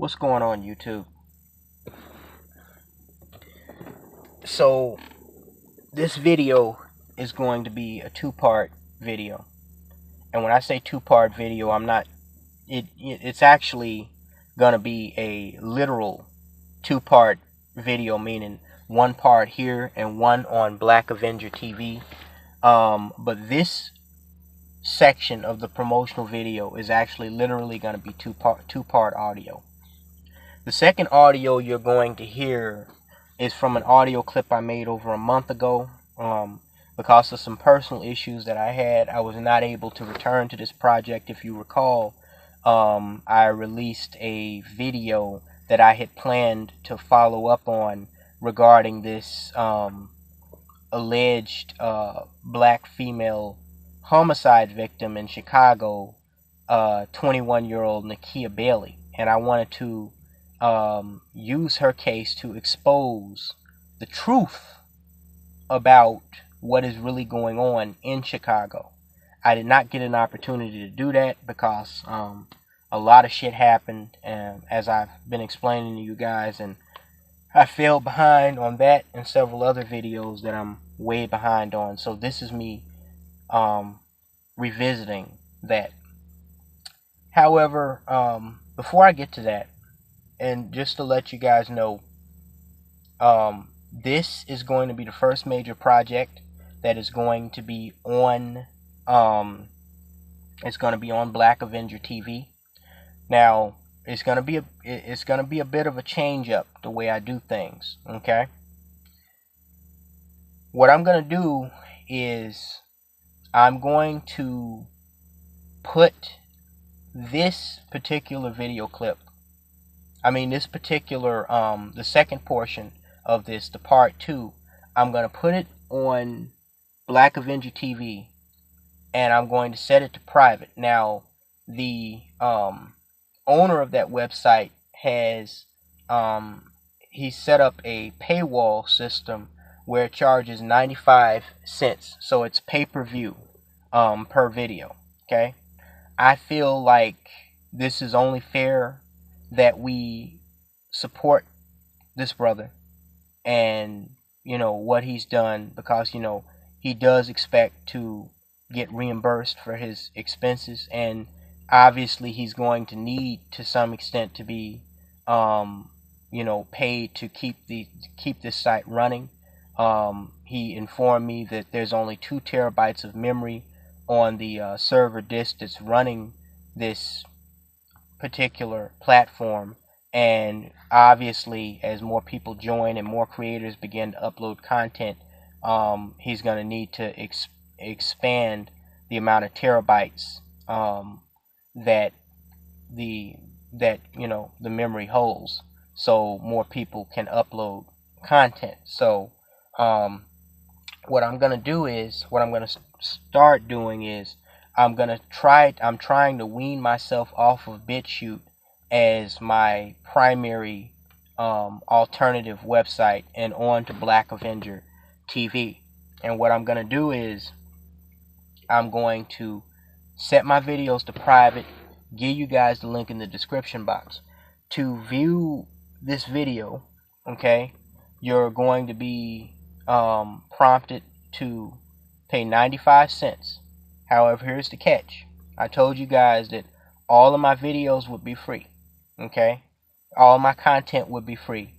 What's going on, YouTube? So this video is going to be a two-part video, and when I say two-part video, I'm not it's actually gonna be a literal two-part video, meaning one part here and one on Black Avenger TV. But this section of the promotional video is actually literally going to be two-part audio. The second audio you're going to hear is from an audio clip I made over a month ago. Because of some personal issues that I had, I was not able to return to this project. If you recall, I released a video that I had planned to follow up on regarding this alleged black female homicide victim in Chicago, 21-year-old Nakia Bailey. And I wanted to use her case to expose the truth about what is really going on in Chicago. I did not get an opportunity to do that because a lot of shit happened, as I've been explaining to you guys, and I fell behind on that and several other videos that I'm way behind on. So this is me revisiting that. However, before I get to that, and just to let you guys know, this is going to be the first major project that is going to be on it's going to be on Black Avenger TV. Now, it's going to be a bit of a change up the way I do things, okay? What I'm going to do is I'm going to put this particular video clip, this particular, the second portion of this, the part 2, I'm going to put it on Black Avenger TV, and I'm going to set it to private. Now, the owner of that website has, he set up a paywall system where it charges 95 cents. So it's pay-per-view per video, okay? I feel like this is only fair that we support this brother and, what he's done, because, he does expect to get reimbursed for his expenses, and obviously he's going to need to some extent to be, paid to keep this site running. He informed me that there's only 2 terabytes of memory on the server disk that's running this particular platform, and obviously as more people join and more creators begin to upload content, he's going to need to expand the amount of terabytes that the memory holds, so more people can upload content. So what I'm going to start doing is I'm trying to wean myself off of BitChute as my primary alternative website and on to Black Avenger TV. And what I'm going to do is I'm going to set my videos to private, give you guys the link in the description box. To view this video, okay, you're going to be prompted to pay 95 cents. However, here's the catch. I told you guys that all of my videos would be free, okay? All my content would be free,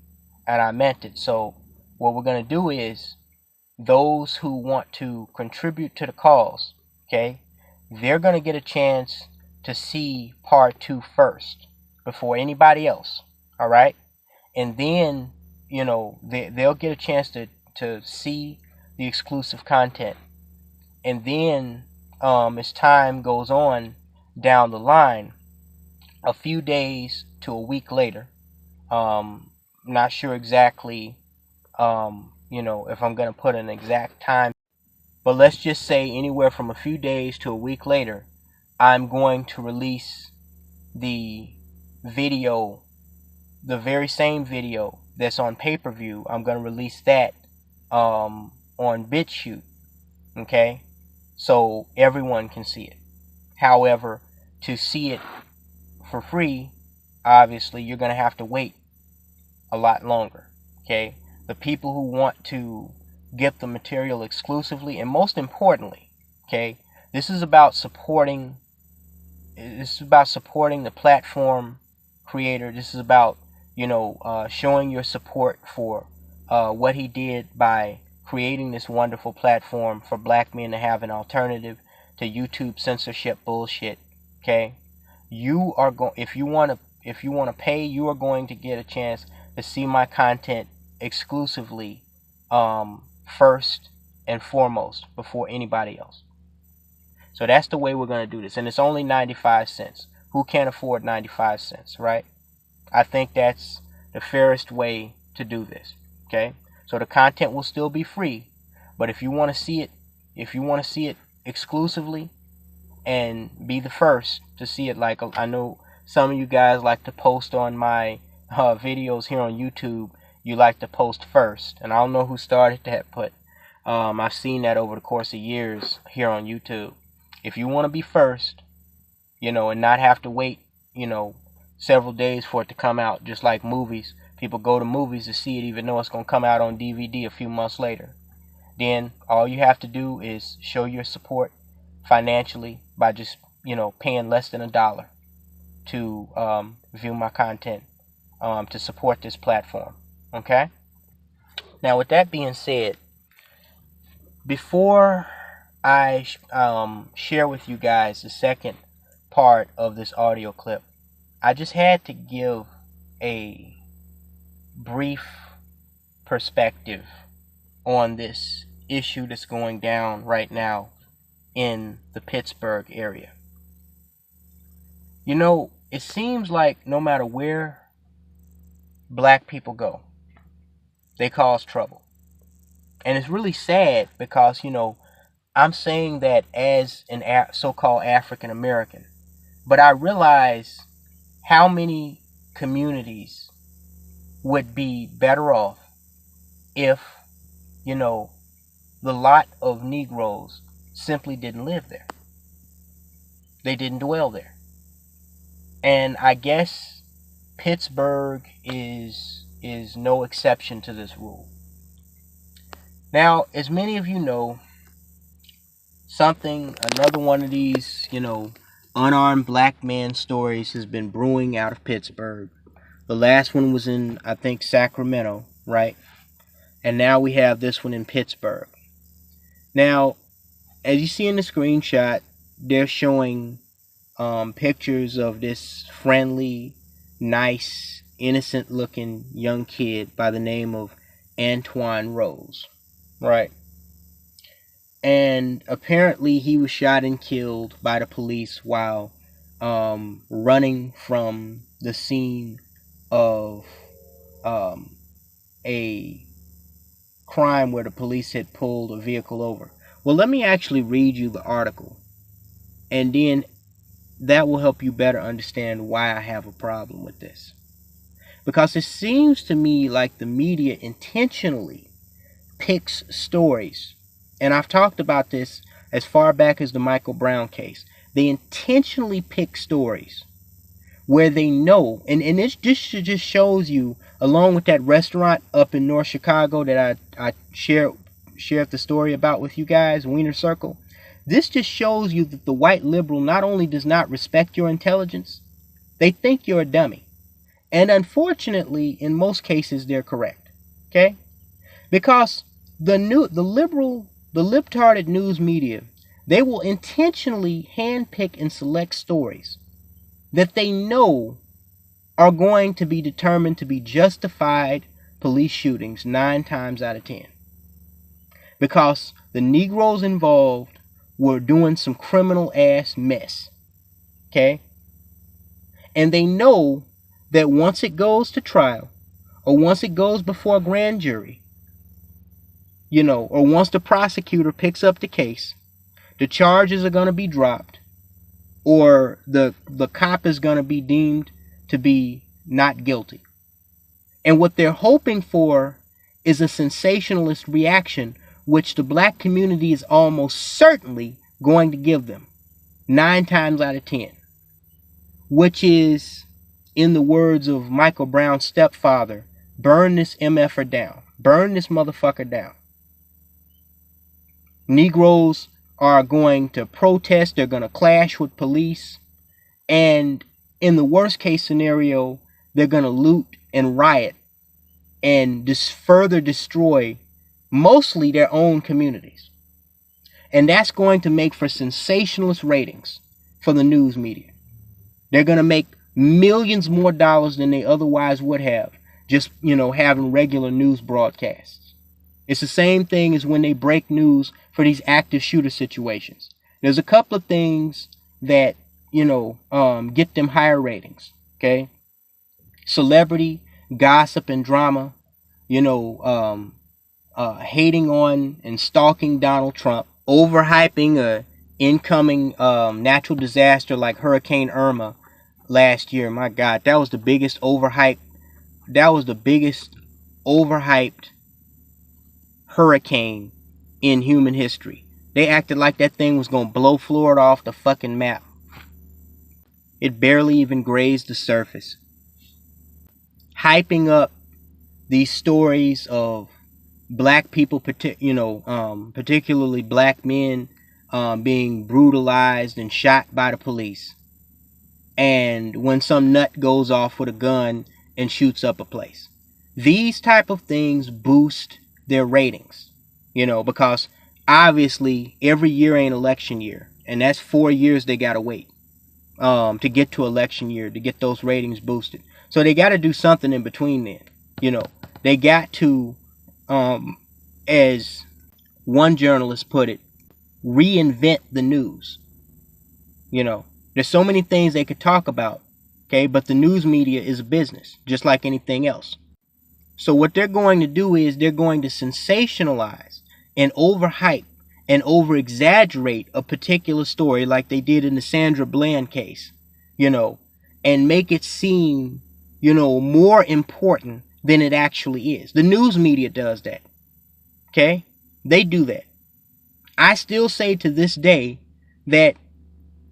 and I meant it. So what we're going to do is those who want to contribute to the cause, okay, they're going to get a chance to see part 2 first before anybody else, all right? And then, they'll get a chance to see the exclusive content. And then as time goes on down the line, a few days to a week later, not sure exactly if I'm going to put an exact time, but let's just say anywhere from a few days to a week later, I'm going to release the video, the very same video that's on pay-per-view. I'm going to release that on BitChute, okay, so everyone can see it. However, to see it for free, obviously you're going to have to wait a lot longer. Okay, the people who want to get the material exclusively, and most importantly, okay, this is about supporting the platform creator. This is about, showing your support for what he did by creating this wonderful platform for black men to have an alternative to YouTube censorship bullshit. Okay, you are going if you want to pay, you are going to get a chance to see my content exclusively, first and foremost, before anybody else. So that's the way we're going to do this. And it's only 95 cents. Who can't afford 95 cents, right? I think that's the fairest way to do this. Okay? So the content will still be free, but if you want to see it exclusively and be the first to see it, like I know some of you guys like to post on my videos here on YouTube, you like to post first. And I don't know who started that, but I've seen that over the course of years here on YouTube. If you want to be first, and not have to wait, several days for it to come out, just like movies. People go to movies to see it even though it's going to come out on DVD a few months later. Then all you have to do is show your support financially by just, paying less than $1 to view my content, to support this platform. Okay? Now, with that being said, before I share with you guys the second part of this audio clip, I just had to give a brief perspective on this issue that's going down right now in the Pittsburgh area. It seems like no matter where black people go, they cause trouble. And it's really sad because, I'm saying that as an so-called African American, but I realize how many communities would be better off if, the lot of Negroes simply didn't live there. They didn't dwell there. And I guess Pittsburgh is no exception to this rule. Now, as many of you know, another one of these, unarmed black man stories has been brewing out of Pittsburgh. The last one was in, I think, Sacramento, right? And now we have this one in Pittsburgh. Now, as you see in the screenshot, they're showing pictures of this friendly, nice, innocent-looking young kid by the name of Antoine Rose, right? And apparently he was shot and killed by the police while running from the scene of a crime where the police had pulled a vehicle over. Well, let me actually read you the article, and then that will help you better understand why I have a problem with this. Because it seems to me like the media intentionally picks stories, and I've talked about this as far back as the Michael Brown case. They intentionally pick stories where they know, and this just shows you, along with that restaurant up in North Chicago that I shared the story about with you guys, Wiener Circle. This just shows you that the white liberal not only does not respect your intelligence, they think you're a dummy. And unfortunately, in most cases, they're correct. Okay? Because the libtarded news media, they will intentionally handpick and select stories that they know are going to be determined to be justified police shootings 9 times out of 10. Because the Negroes involved were doing some criminal ass mess. Okay? And they know that once it goes to trial, or once it goes before a grand jury, or once the prosecutor picks up the case, the charges are going to be dropped, or the cop is going to be deemed to be not guilty. And what they're hoping for is a sensationalist reaction, which the black community is almost certainly going to give them 9 times out of 10, which is in the words of Michael Brown's stepfather, burn this MFer down. Burn this motherfucker down. Negroes are going to protest. They're going to clash with police. And in the worst case scenario, they're going to loot and riot and further destroy mostly their own communities. And that's going to make for sensationalist ratings for the news media. They're going to make millions more dollars than they otherwise would have just, having regular news broadcasts. It's the same thing as when they break news for these active shooter situations. There's a couple of things that, get them higher ratings. Okay. Celebrity, gossip, and drama, hating on and stalking Donald Trump, overhyping a incoming natural disaster like Hurricane Irma last year. My God, that was the biggest overhyped hurricane in human history. They acted like that thing was going to blow Florida off the fucking map. It barely even grazed the surface. Hyping up these stories of black people, particularly black men, being brutalized and shot by the police. And when some nut goes off with a gun and shoots up a place. These type of things boost their ratings, because obviously every year ain't election year. And that's 4 years they got to wait to get to election year to get those ratings boosted. So they got to do something in between then. They got to, as one journalist put it, reinvent the news. There's so many things they could talk about, okay? But the news media is a business, just like anything else. So what they're going to do is they're going to sensationalize and overhype and over-exaggerate a particular story like they did in the Sandra Bland case, and make it seem, more important than it actually is. The news media does that, okay? They do that. I still say to this day that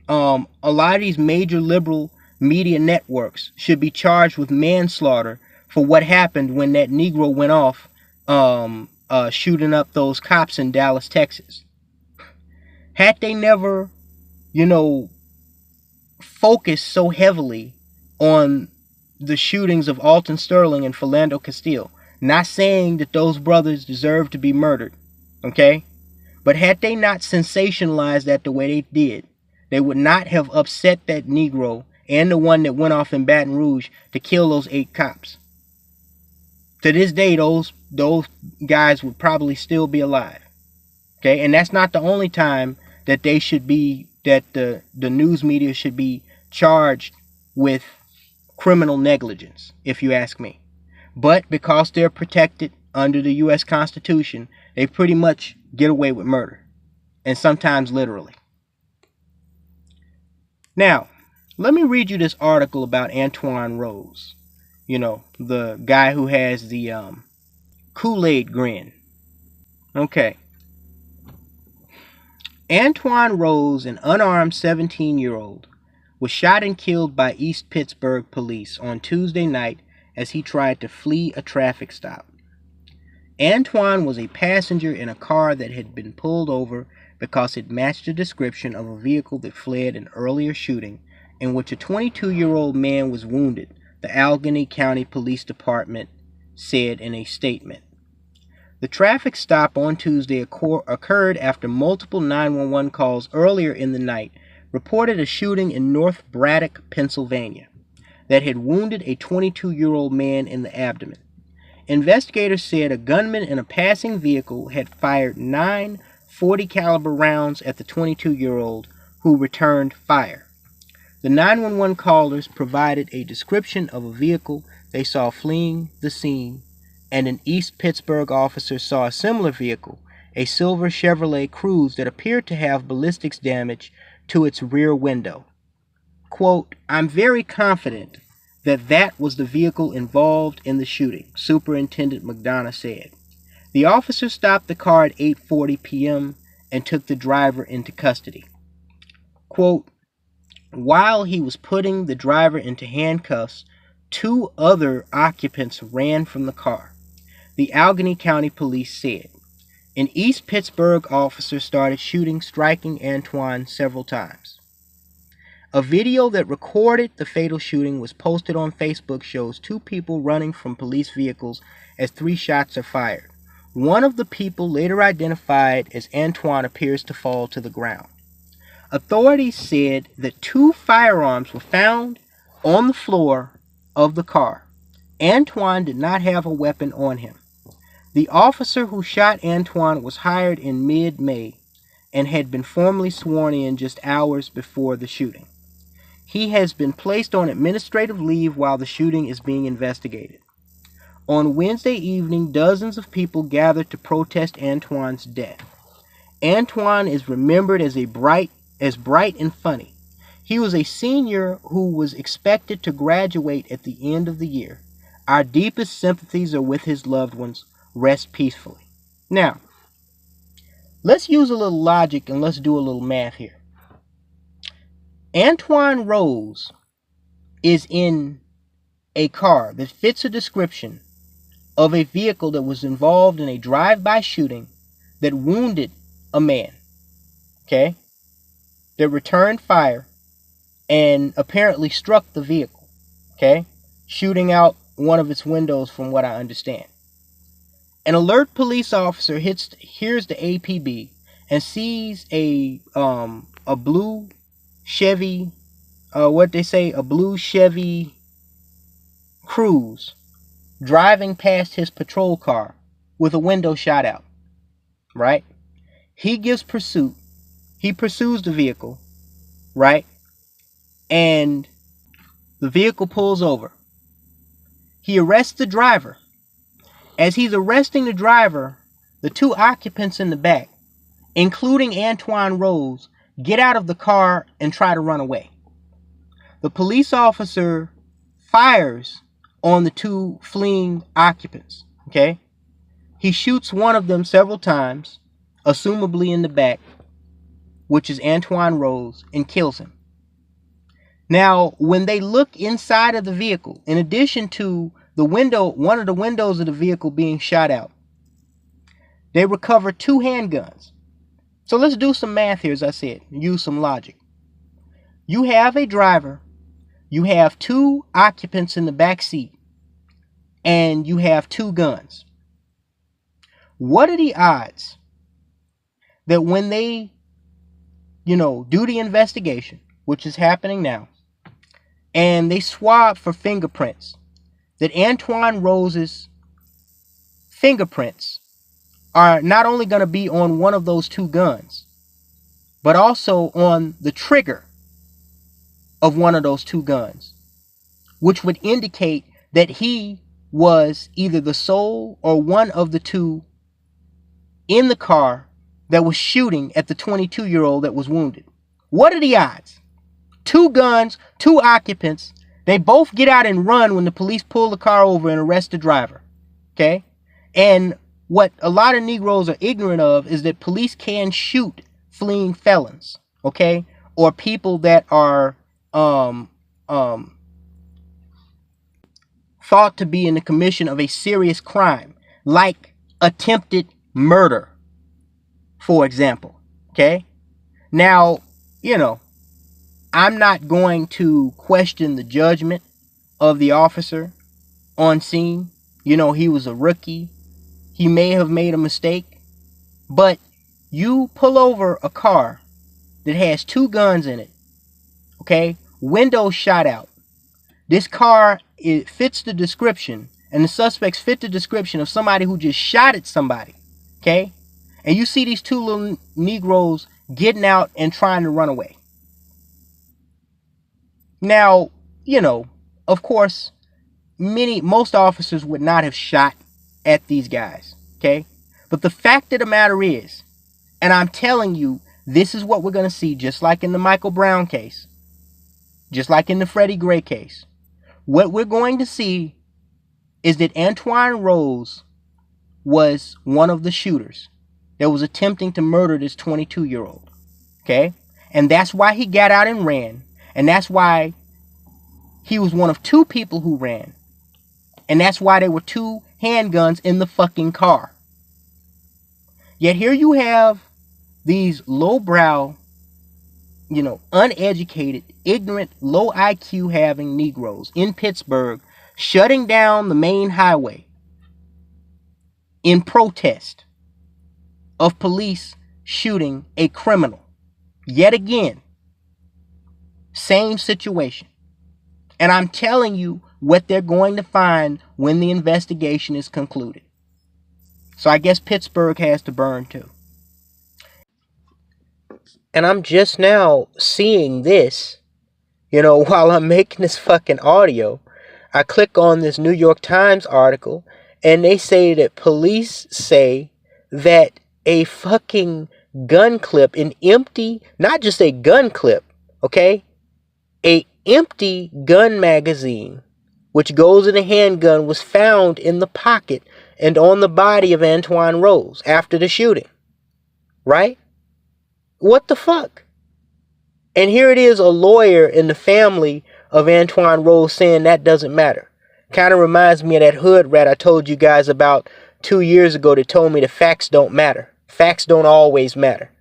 a lot of these major liberal media networks should be charged with manslaughter for what happened when that Negro went off shooting up those cops in Dallas, Texas. Had they never, focused so heavily on the shootings of Alton Sterling and Philando Castile, not saying that those brothers deserve to be murdered, okay? But had they not sensationalized that the way they did, they would not have upset that Negro and the one that went off in Baton Rouge to kill those 8 cops. To this day, those guys would probably still be alive. Okay, and that's not the only time that they should be, that the news media should be charged with criminal negligence, if you ask me. But because they're protected under the U.S. Constitution, they pretty much get away with murder, and sometimes literally. Now, let me read you this article about Antoine Rose. The guy who has the Kool-Aid grin. Okay. Antoine Rose, an unarmed 17-year-old, was shot and killed by East Pittsburgh police on Tuesday night as he tried to flee a traffic stop. Antoine was a passenger in a car that had been pulled over because it matched the description of a vehicle that fled an earlier shooting in which a 22-year-old man was wounded, the Allegheny County Police Department said in a statement. The traffic stop on Tuesday occurred after multiple 911 calls earlier in the night reported a shooting in North Braddock, Pennsylvania, that had wounded a 22-year-old man in the abdomen. Investigators said a gunman in a passing vehicle had fired 9 .40 caliber rounds at the 22-year-old, who returned fire. The 911 callers provided a description of a vehicle they saw fleeing the scene, and an East Pittsburgh officer saw a similar vehicle, a silver Chevrolet Cruze that appeared to have ballistics damage to its rear window. Quote, "I'm very confident that was the vehicle involved in the shooting," Superintendent McDonough said. The officer stopped the car at 8:40 p.m. and took the driver into custody. Quote, "While he was putting the driver into handcuffs 2 other occupants ran from the car, the Allegheny County Police said. An East Pittsburgh officer started shooting, striking Antoine several times. A video that recorded the fatal shooting was posted on Facebook shows 2 people running from police vehicles as 3 shots are fired. One of the people, later identified as Antoine, appears to fall to the ground. Authorities said that 2 firearms were found on the floor of the car. Antoine did not have a weapon on him. The officer who shot Antoine was hired in mid-May and had been formally sworn in just hours before the shooting. He has been placed on administrative leave while the shooting is being investigated. On Wednesday evening, dozens of people gathered to protest Antoine's death. Antoine is remembered as bright and funny. He was a senior who was expected to graduate at the end of the year. Our deepest sympathies are with his loved ones. Rest peacefully. Now, let's use a little logic and let's do a little math here. Antoine Rose is in a car that fits a description of a vehicle that was involved in a drive-by shooting that wounded a man, okay, that returned fire and apparently struck the vehicle, okay, shooting out one of its windows from what I understand. An alert police officer hears the APB and sees a blue Chevy, a blue Chevy Cruze driving past his patrol car with a window shot out, right? He gives pursuit. He pursues the vehicle, right? And the vehicle pulls over. He arrests the driver. As he's arresting the driver, the 2 occupants in the back, including Antoine Rose, get out of the car and try to run away. The police officer fires on the 2 fleeing occupants, okay? He shoots one of them several times, assumably in the back, which is Antoine Rose, and kills him. Now, when they look inside of the vehicle, in addition to one of the windows of the vehicle being shot out, they recover 2 handguns. So let's do some math here, as I said, use some logic. You have a driver, you have 2 occupants in the back seat, and you have 2 guns. What are the odds that when they, do the investigation, which is happening now, and they swab for fingerprints, that Antoine Rose's fingerprints are not only going to be on one of those 2 guns, but also on the trigger of one of those 2 guns, which would indicate that he was either the sole or one of the 2 in the car that was shooting at the 22-year-old that was wounded. What are the odds? 2 guns, 2 occupants. They both get out and run when the police pull the car over and arrest the driver. Okay? And what a lot of Negroes are ignorant of is that police can shoot fleeing felons. Okay? Or people that are thought to be in the commission of a serious crime, like attempted murder, for example. Okay? Now, I'm not going to question the judgment of the officer on scene. He was a rookie. He may have made a mistake. But you pull over a car that has 2 guns in it, okay? Windows shot out. This car, it fits the description, and the suspects fit the description of somebody who just shot at somebody, okay? And you see these 2 little Negroes getting out and trying to run away. Now, of course, most officers would not have shot at these guys, okay? But the fact of the matter is, and I'm telling you, this is what we're going to see, just like in the Michael Brown case, just like in the Freddie Gray case. What we're going to see is that Antoine Rose was one of the shooters that was attempting to murder this 22-year-old, okay? And that's why he got out and ran. And that's why He was one of 2 people who ran. And that's why there were 2 handguns in the fucking car. Yet here you have these lowbrow, uneducated, ignorant, low IQ having Negroes in Pittsburgh shutting down the main highway in protest of police shooting a criminal. Yet again, same situation. And I'm telling you what they're going to find when the investigation is concluded. So I guess Pittsburgh has to burn too. And I'm just now seeing this, while I'm making this fucking audio. I click on this New York Times article and they say that police say that a fucking gun clip, an empty, not just a gun clip, okay? A empty gun magazine, which goes in a handgun, was found in the pocket and on the body of Antoine Rose after the shooting. Right? What the fuck? And here it is, a lawyer in the family of Antoine Rose saying that doesn't matter. Kind of reminds me of that hood rat I told you guys about 2 years ago that told me the facts don't matter. Facts don't always matter.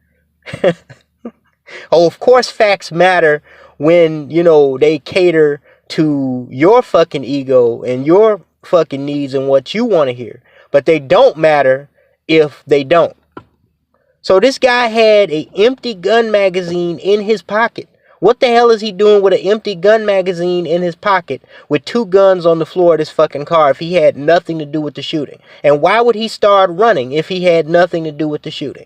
Oh, of course facts matter when, they cater to your fucking ego and your fucking needs and what you want to hear. But they don't matter if they don't. So this guy had an empty gun magazine in his pocket. What the hell is he doing with an empty gun magazine in his pocket with 2 guns on the floor of this fucking car if he had nothing to do with the shooting? And why would he start running if he had nothing to do with the shooting?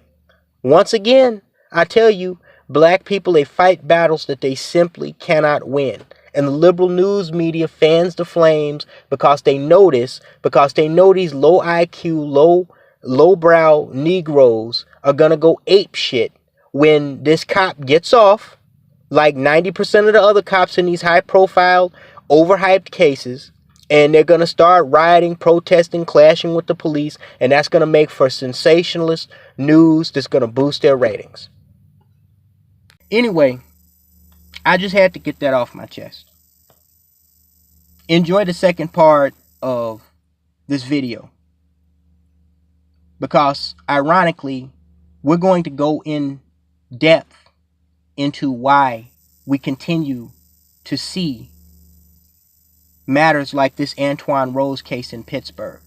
Once again, I tell you, black people, they fight battles that they simply cannot win. And the liberal news media fans the flames because they know this, because they know these low IQ, lowbrow Negroes are gonna go ape shit when this cop gets off, like 90% of the other cops in these high profile, overhyped cases, and they're gonna start rioting, protesting, clashing with the police, and that's gonna make for sensationalist news that's gonna boost their ratings. Anyway, I just had to get that off my chest. Enjoy the second part of this video, because ironically, we're going to go in depth into why we continue to see matters like this Antoine Rose case in Pittsburgh.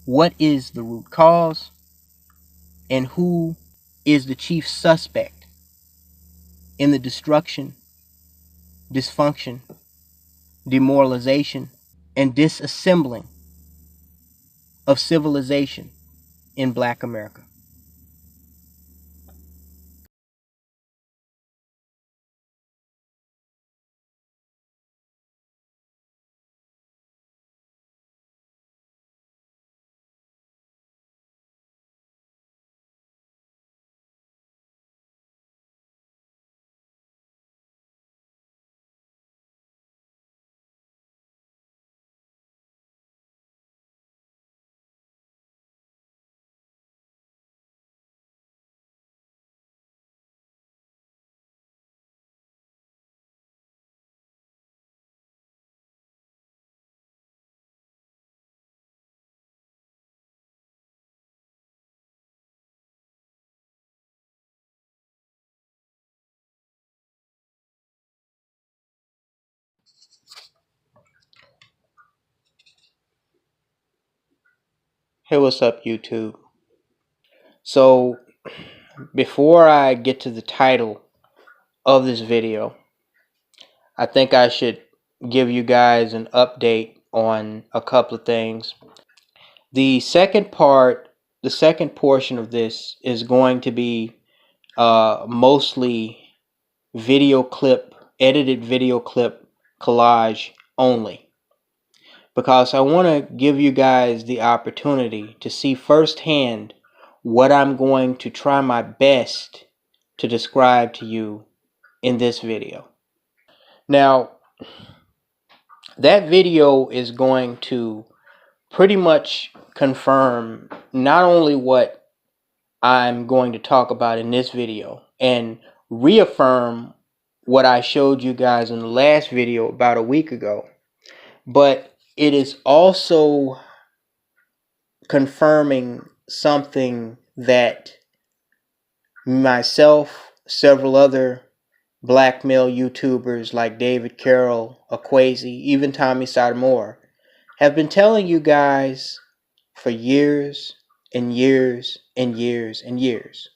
What is the root cause, and who is the chief suspect in the destruction, dysfunction, demoralization, and disassembling of civilization in Black America. Hey, what's up, YouTube? So, before I get to the title of this video, I think I should give you guys an update on a couple of things. The second portion of this is going to be mostly edited video clip collage only, because I want to give you guys the opportunity to see firsthand what I'm going to try my best to describe to you in this video. Now, that video is going to pretty much confirm not only what I'm going to talk about in this video, and reaffirm what I showed you guys in the last video about a week ago, but it is also confirming something that myself, several other black male YouTubers like David Carroll, Aquazi, even Tommy Sotomayor have been telling you guys for years and years and years and years.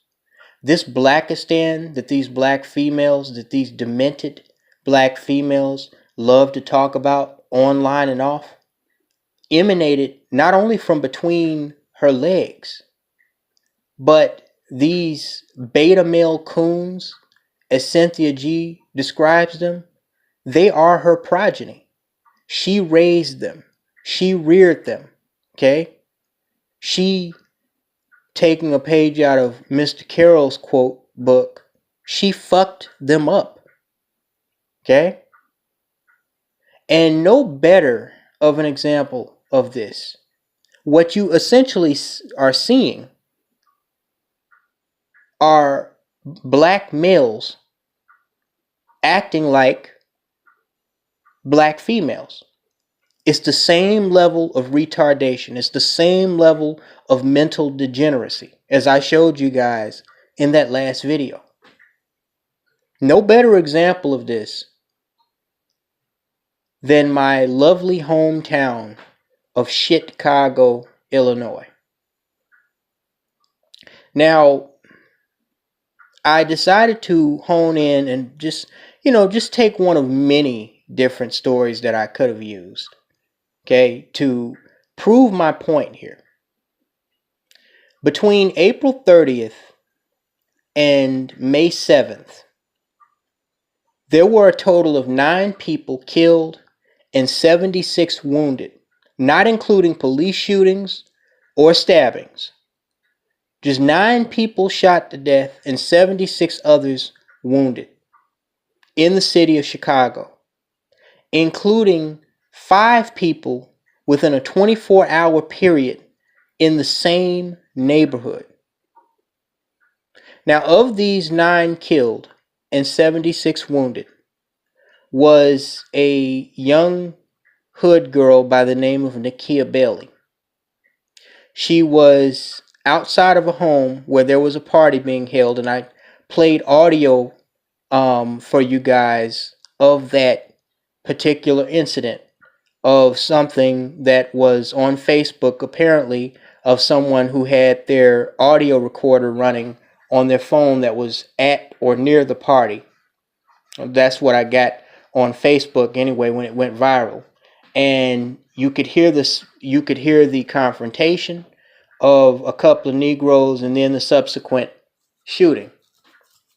This Blackistan that these black females, that these demented black females love to talk about online and off, emanated not only from between her legs, but these beta male coons, as Cynthia G describes them, they are her progeny. She raised them. She reared them. Okay? She, taking a page out of Mr. Carroll's quote book, she fucked them up. Okay? And no better of an example of this. What you essentially are seeing are black males acting like black females. It's the same level of retardation. It's the same level of mental degeneracy as I showed you guys in that last video. No better example of this than my lovely hometown of Chicago, Illinois. Now, I decided to hone in and just take one of many different stories that I could have used, okay, to prove my point here. Between April 30th and May 7th, there were a total of 9 people killed and 76 wounded, not including police shootings or stabbings. Just 9 people shot to death and 76 others wounded in the city of Chicago, including 5 people within a 24-hour period in the same neighborhood. Now, of these 9 killed and 76 wounded was a young hood girl by the name of Nakia Bailey. She was outside of a home where there was a party being held, and I played audio for you guys of that particular incident, of something that was on Facebook, apparently, of someone who had their audio recorder running on their phone that was at or near the party. That's what I got on Facebook anyway when it went viral. And you could hear the confrontation of a couple of Negroes and then the subsequent shooting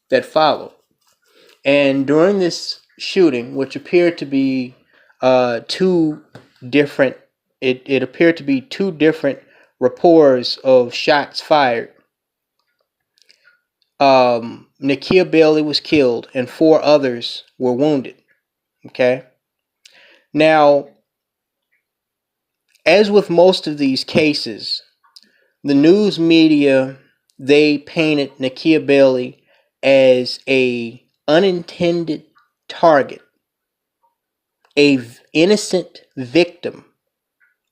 that followed. And during this shooting, which appeared to be two different reports of shots fired, Nakia Bailey was killed and 4 others were wounded. Okay? Now, as with most of these cases, the news media, they painted Nakia Bailey as a unintended target, a innocent victim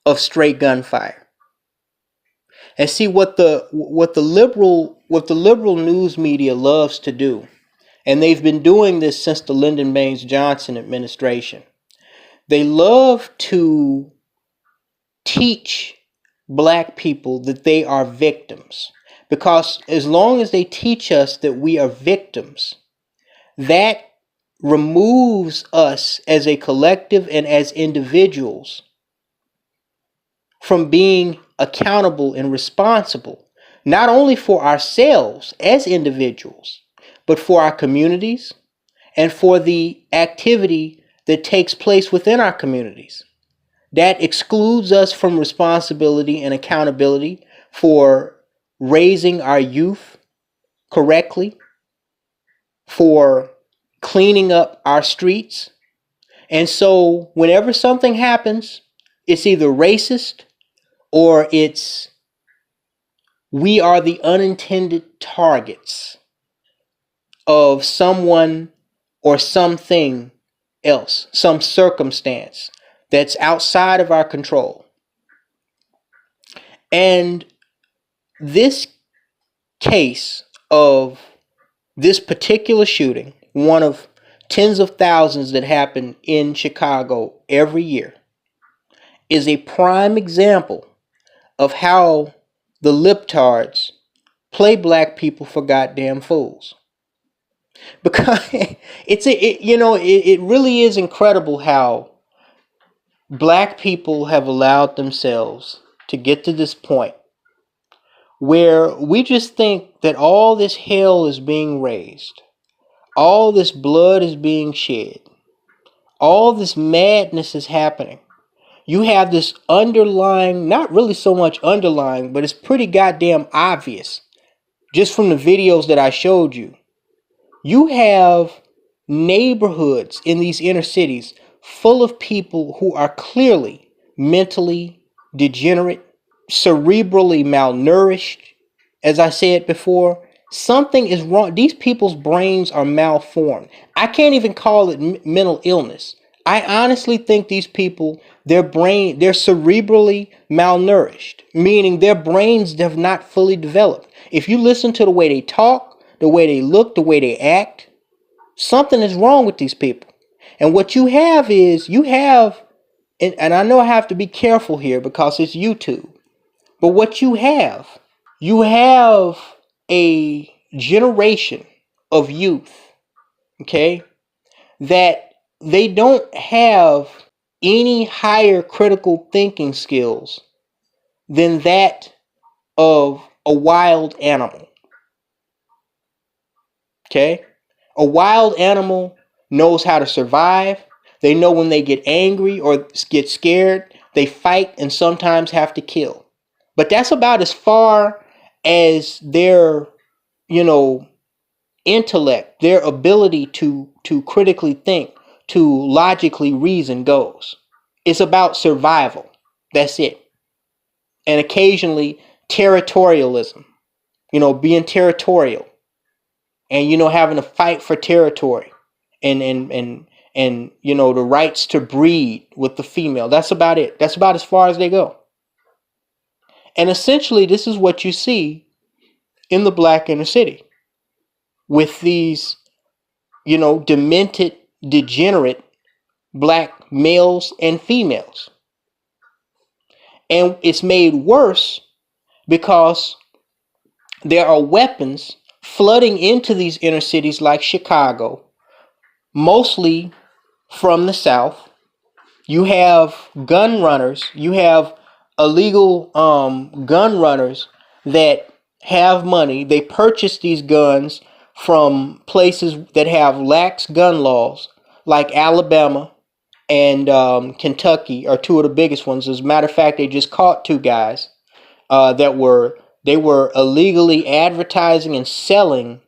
of stray gunfire. And see what the liberal news media loves to do, and they've been doing this since the Lyndon Baines Johnson administration. They love to teach black people that they are victims, because as long as they teach us that we are victims, that removes us as a collective and as individuals from being accountable and responsible, not only for ourselves as individuals, but for our communities and for the activity that takes place within our communities. That excludes us from responsibility and accountability for raising our youth correctly, for cleaning up our streets. And so whenever something happens, it's either racist or it's we are the unintended targets of someone or something else, some circumstance that's outside of our control. And this case of this particular shooting, one of tens of thousands that happen in Chicago every year, is a prime example of how the libtards play black people for goddamn fools. Because it really is incredible how black people have allowed themselves to get to this point where we just think that all this hell is being raised, all this blood is being shed, all this madness is happening. You have this underlying, not really so much underlying, but it's pretty goddamn obvious just from the videos that I showed you. You have neighborhoods in these inner cities full of people who are clearly mentally degenerate, cerebrally malnourished. As I said before, something is wrong. These people's brains are malformed. I can't even call it mental illness. I honestly think these people, they're cerebrally malnourished, meaning their brains have not fully developed. If you listen to the way they talk, the way they look, the way they act, something is wrong with these people. And what you have is, and I know I have to be careful here because it's YouTube, but what you have a generation of youth, okay, that they don't have any higher critical thinking skills than that of a wild animal. Okay? A wild animal knows how to survive. They know when they get angry or get scared, they fight and sometimes have to kill. But that's about as far as their, intellect, their ability to critically think, to logically reason goes. It's about survival. That's it. And occasionally territorialism, being territorial and, having to fight for territory and the rights to breed with the female. That's about it. That's about as far as they go. And essentially, this is what you see in the black inner city with these, demented, degenerate black males and females. And it's made worse because there are weapons flooding into these inner cities like Chicago, mostly from the South. You have gun runners, you have illegal gun runners that have money. They purchase these guns from places that have lax gun laws, like Alabama and Kentucky are two of the biggest ones. As a matter of fact, they just caught two guys that were illegally advertising and selling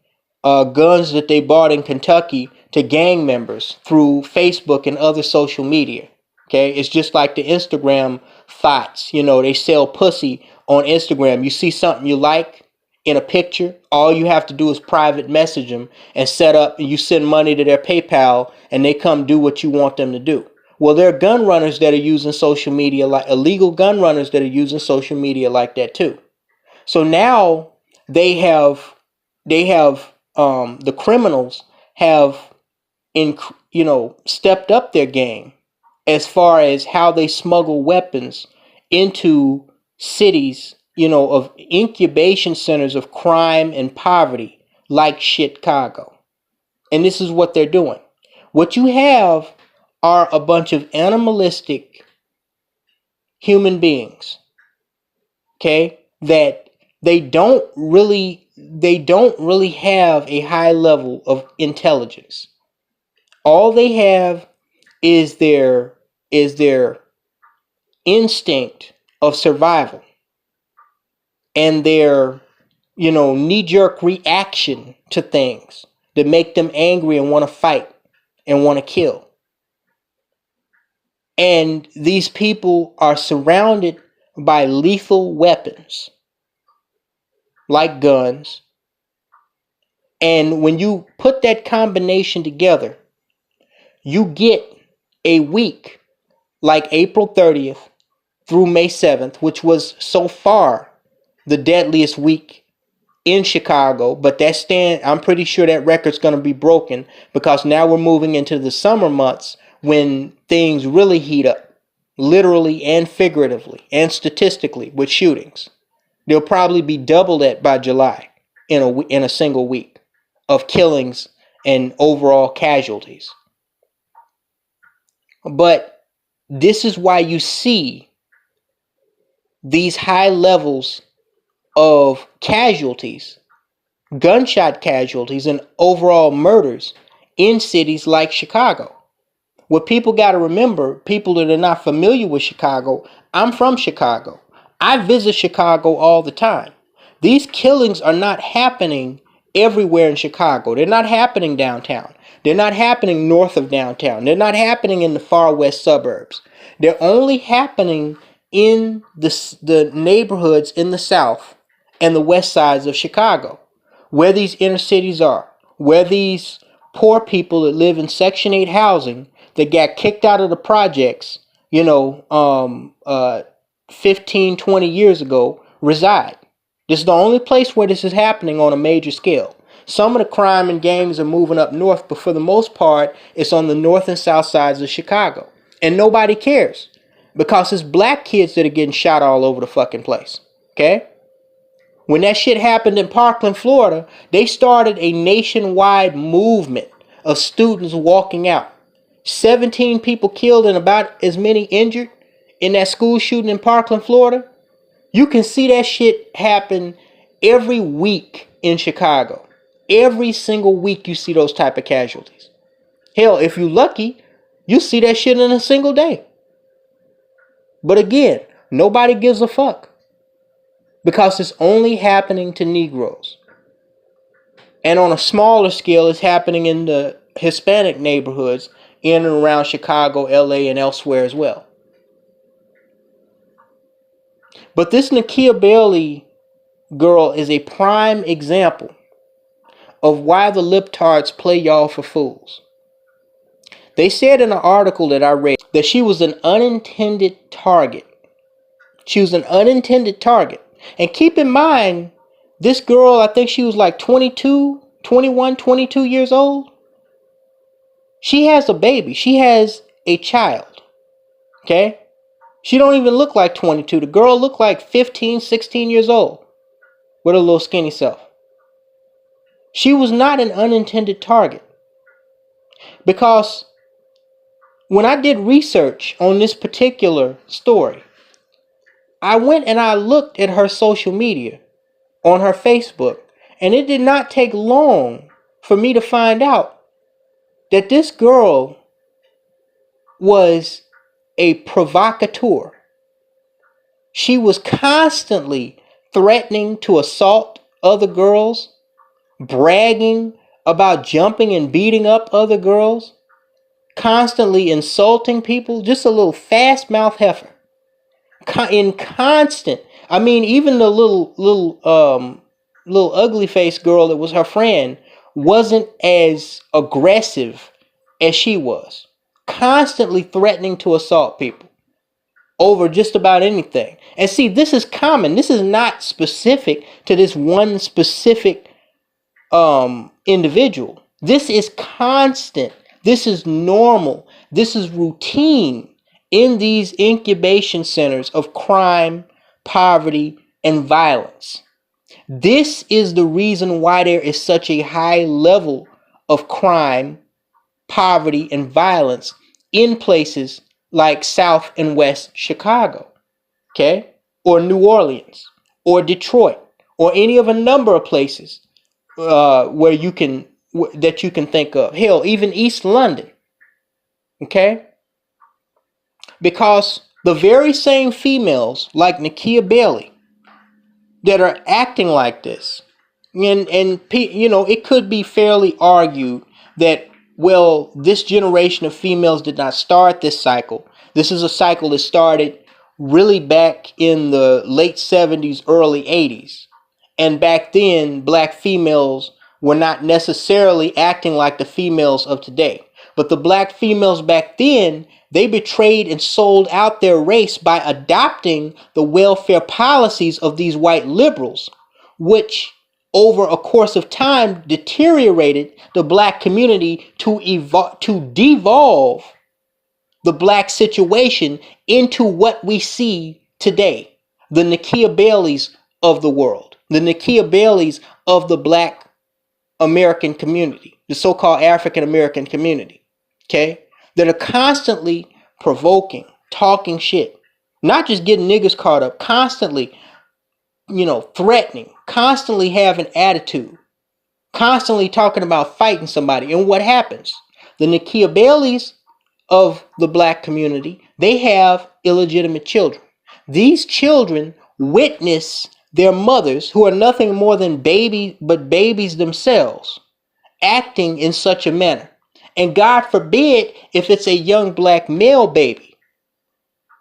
guns that they bought in Kentucky to gang members through Facebook and other social media. Okay, it's just like the Instagram thoughts. They sell pussy on Instagram. You see something you like in a picture, all you have to do is private message them and set up, and you send money to their PayPal and they come do what you want them to do. Well, there are gun runners that are using social media, like illegal gun runners that are using social media like that too. So now the criminals have stepped up their game as far as how they smuggle weapons into cities, of incubation centers of crime and poverty like Chicago. And this is what they're doing. What you have are a bunch of animalistic human beings, okay, that they don't really have a high level of intelligence. All they have is their instinct of survival and their knee-jerk reaction to things that make them angry and want to fight and want to kill. And these people are surrounded by lethal weapons like guns. And when you put that combination together, you get a week like April 30th through May 7th, which was so far the deadliest week in Chicago, but I'm pretty sure that record's going to be broken because now we're moving into the summer months when things really heat up, literally and figuratively and statistically with shootings. There'll probably be double that by July in a single week of killings and overall casualties. But this is why you see these high levels of casualties, gunshot casualties, and overall murders in cities like Chicago. What people got to remember, people that are not familiar with Chicago, I'm from Chicago. I visit Chicago all the time. These killings are not happening everywhere in Chicago. They're not happening downtown. They're not happening north of downtown. They're not happening in the far west suburbs. They're only happening in the neighborhoods in the south and the west sides of Chicago, where these inner cities are, where these poor people that live in Section 8 housing that got kicked out of the projects, 15, 20 years ago reside. This is the only place where this is happening on a major scale. Some of the crime and gangs are moving up north, but for the most part, it's on the north and south sides of Chicago. And nobody cares because it's black kids that are getting shot all over the fucking place. Okay? When that shit happened in Parkland, Florida, they started a nationwide movement of students walking out. 17 people killed and about as many injured in that school shooting in Parkland, Florida. You can see that shit happen every week in Chicago. Every single week you see those type of casualties. Hell, if you're lucky, you see that shit in a single day. But again, nobody gives a fuck because it's only happening to Negroes. And on a smaller scale, it's happening in the Hispanic neighborhoods in and around Chicago, LA, and elsewhere as well. But this Nakia Bailey girl is a prime example of why the libtards play y'all for fools. They said in an article that I read that she was an unintended target. She was an unintended target. And keep in mind, this girl, I think she was like 22 years old. She has a baby. She has a child. Okay? She don't even look like 22. The girl looked like 15, 16 years old with a little skinny self. She was not an unintended target. Because when I did research on this particular story, I went and I looked at her social media on her Facebook, and it did not take long for me to find out that this girl was a provocateur. She was constantly threatening to assault other girls, bragging about jumping and beating up other girls, constantly insulting people, just a little fast mouth heifer. In constant, I mean, even the little ugly faced girl that was her friend wasn't as aggressive as she was, constantly threatening to assault people over just about anything. And see, this is common. This is not specific to this one specific individual. This is constant. This is normal. This is routine in these incubation centers of crime, poverty, and violence. This is the reason why there is such a high level of crime, poverty, and violence in places like South and West Chicago, okay? Or New Orleans, or Detroit, or any of a number of places where you can think of. Hell, even East London, okay? Because the very same females like Nakia Bailey that are acting like this, and it could be fairly argued that, well, this generation of females did not start this cycle. This is a cycle that started really back in the late 70s, early 80s. And back then, black females were not necessarily acting like the females of today. But the black females back then, they betrayed and sold out their race by adopting the welfare policies of these white liberals, which over a course of time deteriorated the black community to devolve the black situation into what we see today. The Nakia Baileys of the world, the Nakia Baileys of the black American community, the so-called African American community, okay, that are constantly provoking, talking shit, not just getting niggas caught up, constantly, threatening, constantly having attitude, constantly talking about fighting somebody. And what happens? The Nakia Baileys of the black community, they have illegitimate children. These children witness their mothers, who are nothing more than babies themselves, acting in such a manner. And God forbid if it's a young black male baby.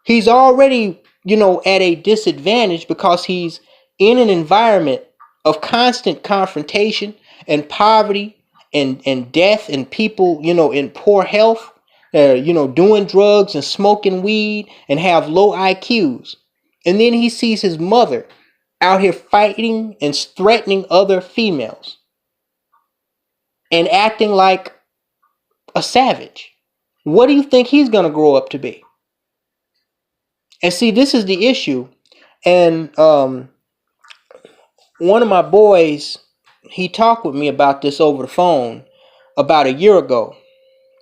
He's already, at a disadvantage because he's in an environment of constant confrontation and poverty and death and people, in poor health, doing drugs and smoking weed and have low IQs. And then he sees his mother out here fighting and threatening other females and acting like a savage. What do you think he's going to grow up to be? And see, this is the issue. And one of my boys, he talked with me about this over the phone about a year ago.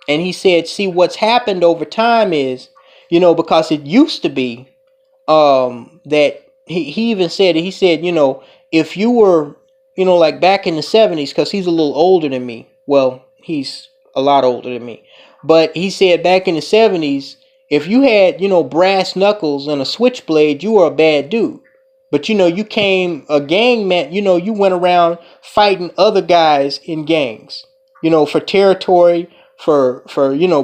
And he said, see, what's happened over time is, because it used to be that he even said, if you were, like back in the 70s, because he's a little older than me. Well, he's a lot older than me. But he said back in the 70s, if you had, brass knuckles and a switchblade, you were a bad dude. But, you came a gang man, you went around fighting other guys in gangs, for territory, for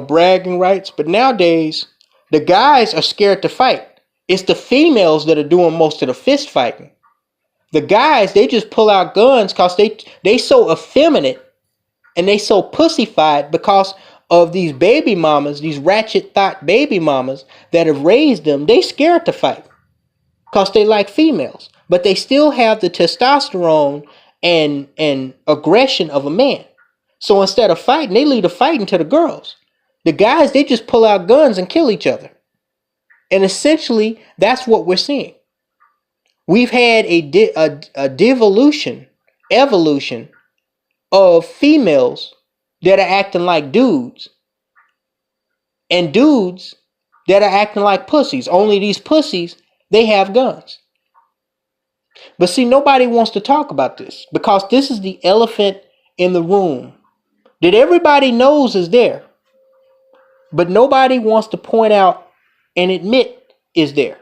bragging rights. But nowadays, the guys are scared to fight. It's the females that are doing most of the fist fighting. The guys, they just pull out guns because they so effeminate and they so pussyfied because of these baby mamas, these ratchet thought baby mamas that have raised them. They scared to fight because they like females, but they still have the testosterone and aggression of a man. So instead of fighting, they leave the fighting to the girls. The guys, they just pull out guns and kill each other. And essentially, that's what we're seeing. We've had a devolution, evolution of females that are acting like dudes and dudes that are acting like pussies. Only these pussies, they have guns. But see, nobody wants to talk about this because this is the elephant in the room that everybody knows is there, but nobody wants to point out and admit is there.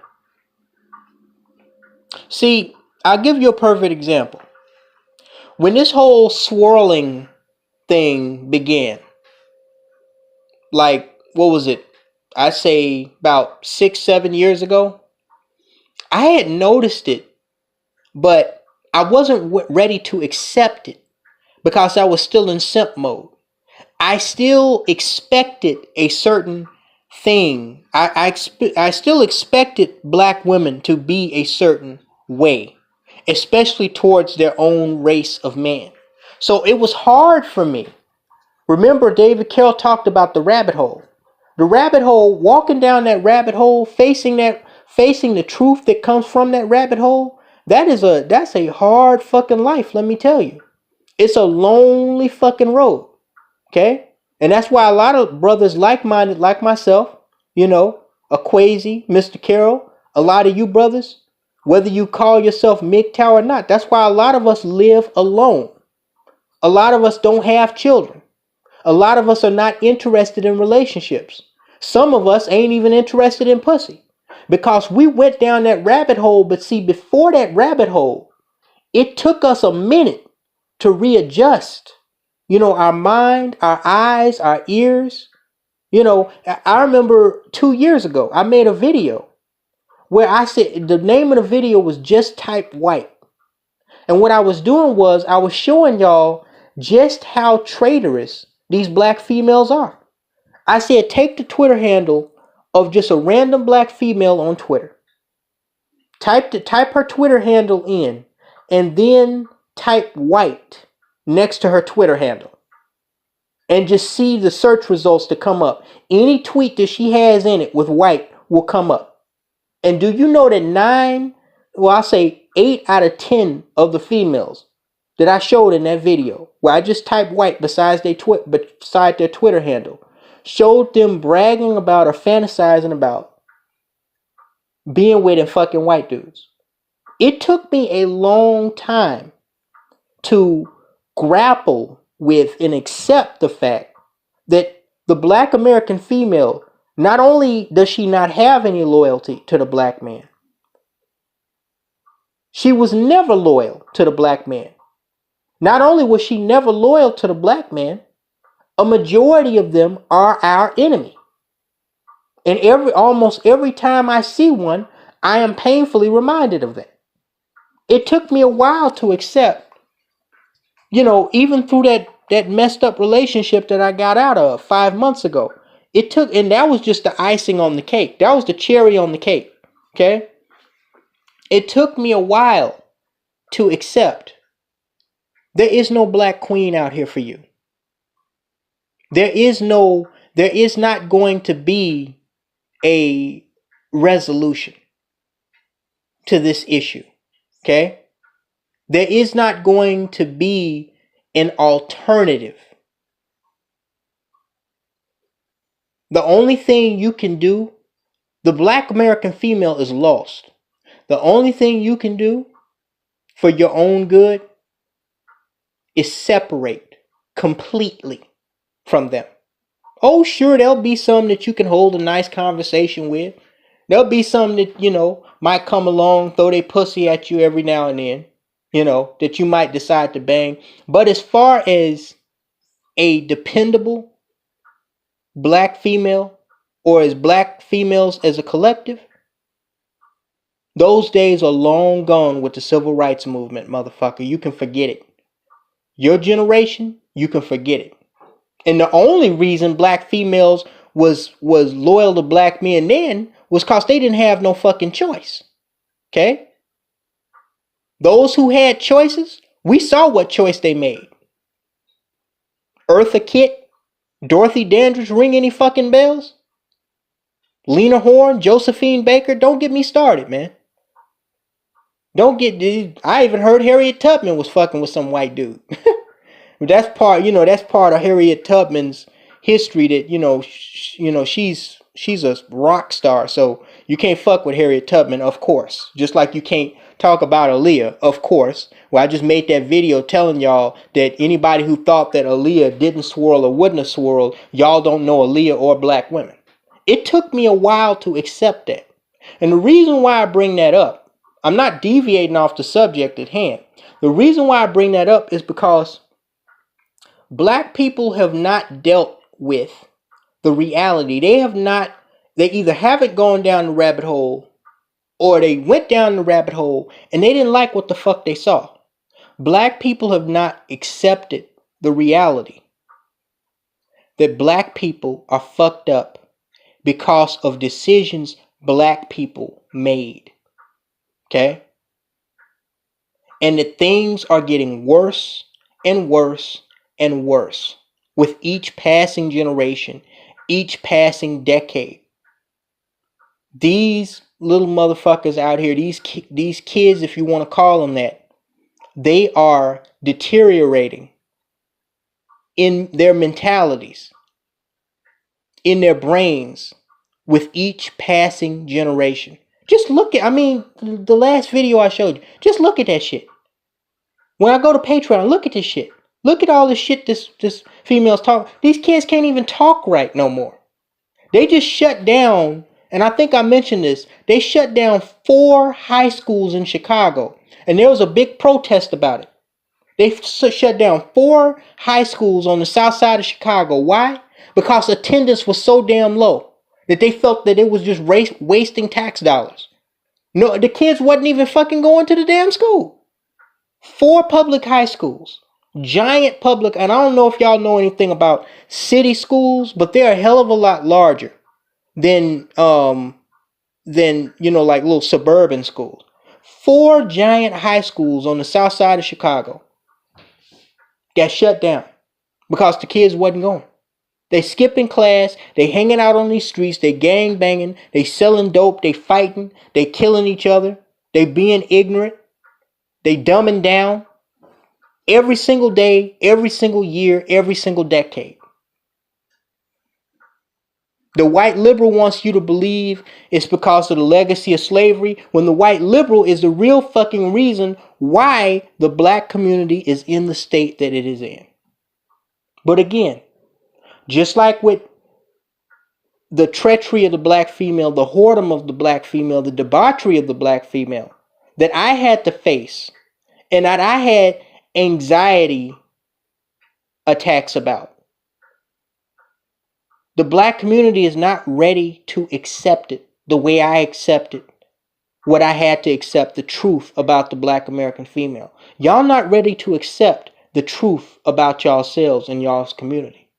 See, I'll give you a perfect example. When this whole swirling thing began, like, what was it? I'd say about 6-7 years ago. I had noticed it, but I wasn't ready to accept it because I was still in simp mode. I still expected a certain thing. I still expected black women to be a certain way, especially towards their own race of man. So it was hard for me. Remember, David Carroll talked about the rabbit hole. The rabbit hole, walking down that rabbit hole, facing the truth that comes from that rabbit hole, that's a hard fucking life, let me tell you. It's a lonely fucking road. Okay? And that's why a lot of brothers like-minded like myself, Aquazi, Mr. Carroll, a lot of you brothers, whether you call yourself MGTOW or not, that's why a lot of us live alone. A lot of us don't have children. A lot of us are not interested in relationships. Some of us ain't even interested in pussy because we went down that rabbit hole. But see, before that rabbit hole, it took us a minute to readjust. Our mind, our eyes, our ears. I remember 2 years ago, I made a video where I said the name of the video was Just Type White. And what I was doing was I was showing y'all just how traitorous these black females are. I said, take the Twitter handle of just a random black female on Twitter. Type her Twitter handle in, and then type white next to her Twitter handle. And just see the search results to come up. Any tweet that she has in it with white will come up. And do you know that I'll say 8 out of 10 of the females that I showed in that video, where I just typed white beside their Twitter handle, showed them bragging about or fantasizing about being with and fucking white dudes. It took me a long time to grapple with and accept the fact that the black American female, not only does she not have any loyalty to the black man, she was never loyal to the black man. Not only was she never loyal to the black man, a majority of them are our enemy. And almost every time I see one, I am painfully reminded of that. It took me a while to accept, even through that messed up relationship that I got out of 5 months ago. And that was just the icing on the cake. That was the cherry on the cake. Okay? It took me a while to accept there is no black queen out here for you. There is not going to be a resolution to this issue. Okay? There is not going to be an alternative. The only thing you can do, the black American female is lost. The only thing you can do for your own good is separate completely from them. Oh, sure, there'll be some that you can hold a nice conversation with. There'll be some that, might come along, throw their pussy at you every now and then, that you might decide to bang. But as far as a dependable black female, or as black females as a collective, those days are long gone with the civil rights movement, motherfucker. You can forget it. Your generation, you can forget it. And the only reason black females was loyal to black men then was because they didn't have no fucking choice. Okay? Those who had choices, we saw what choice they made. Eartha Kitt, Dorothy Dandridge, ring any fucking bells? Lena Horne, Josephine Baker, don't get me started, man. I even heard Harriet Tubman was fucking with some white dude. That's part of Harriet Tubman's history that, she's a rock star. So you can't fuck with Harriet Tubman, of course. Just like you can't talk about Aaliyah, of course. Well, I just made that video telling y'all that anybody who thought that Aaliyah didn't swirl or wouldn't have swirled, y'all don't know Aaliyah or black women. It took me a while to accept that. And the reason why I bring that up, I'm not deviating off the subject at hand. The reason why I bring that up is because black people have not dealt with the reality. They either haven't gone down the rabbit hole, or they went down the rabbit hole and they didn't like what the fuck they saw. Black people have not accepted the reality that black people are fucked up because of decisions black people made. Okay? And that things are getting worse and worse and worse with each passing generation, each passing decade. These little motherfuckers out here, these kids, if you want to call them that, they are deteriorating in their mentalities, in their brains, with each passing generation. Just look at, the last video I showed you, just look at that shit. When I go to Patreon, look at this shit. Look at all the shit this females talk. These kids can't even talk right no more. They just shut down, and I think I mentioned this, they shut down 4 high schools in Chicago, and there was a big protest about it. They shut down 4 high schools on the south side of Chicago. Why? Because attendance was so damn low that they felt that it was just wasting tax dollars. No, the kids wasn't even fucking going to the damn school. 4 public high schools Giant public, and I don't know if y'all know anything about city schools, but they're a hell of a lot larger than like little suburban schools. 4 giant high schools on the south side of Chicago got shut down because the kids wasn't going. They skipping class, they hanging out on these streets, they gang banging, they selling dope, they fighting, they killing each other, they being ignorant, they dumbing down every single day, every single year, every single decade. The white liberal wants you to believe it's because of the legacy of slavery, when the white liberal is the real fucking reason why the black community is in the state that it is in. But again, just like with the treachery of the black female, the whoredom of the black female, the debauchery of the black female that I had to face and that I had anxiety attacks about, the black community is not ready to accept it the way I accepted what I had to accept, the truth about the black American female. Y'all not ready to accept the truth about y'allselves and y'all's community.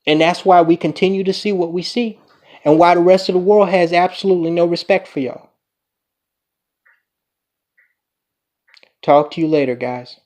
And that's why we continue to see what we see, and why the rest of the world has absolutely no respect for y'all. Talk to you later, guys.